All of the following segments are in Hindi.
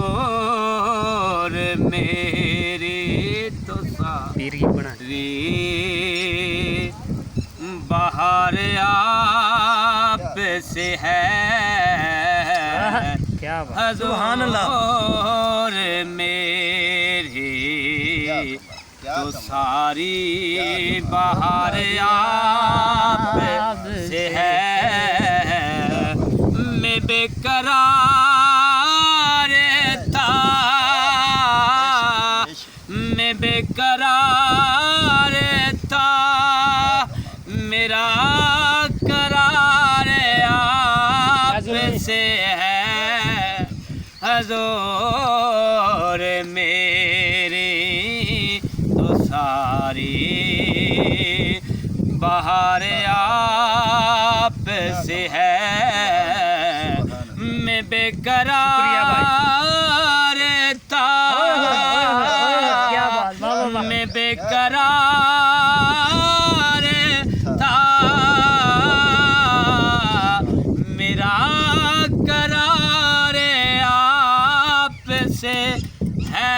हजूर मेरी तो सारी बाहर आप से है। क्या बात, हजूर मेरी तो सारी बाहर आप से है। मैं बेकरार था, मैं बेकरार था, मेरा करार आप से है। हजूर मेरी तो सारी बाहर आप से है। मैं बेकरार था, मैं बेकरार था, मेरा करार आप से है।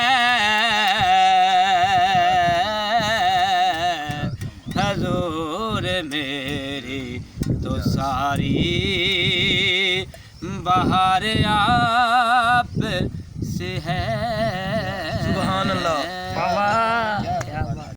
हजूर मेरी तो सारी बाहर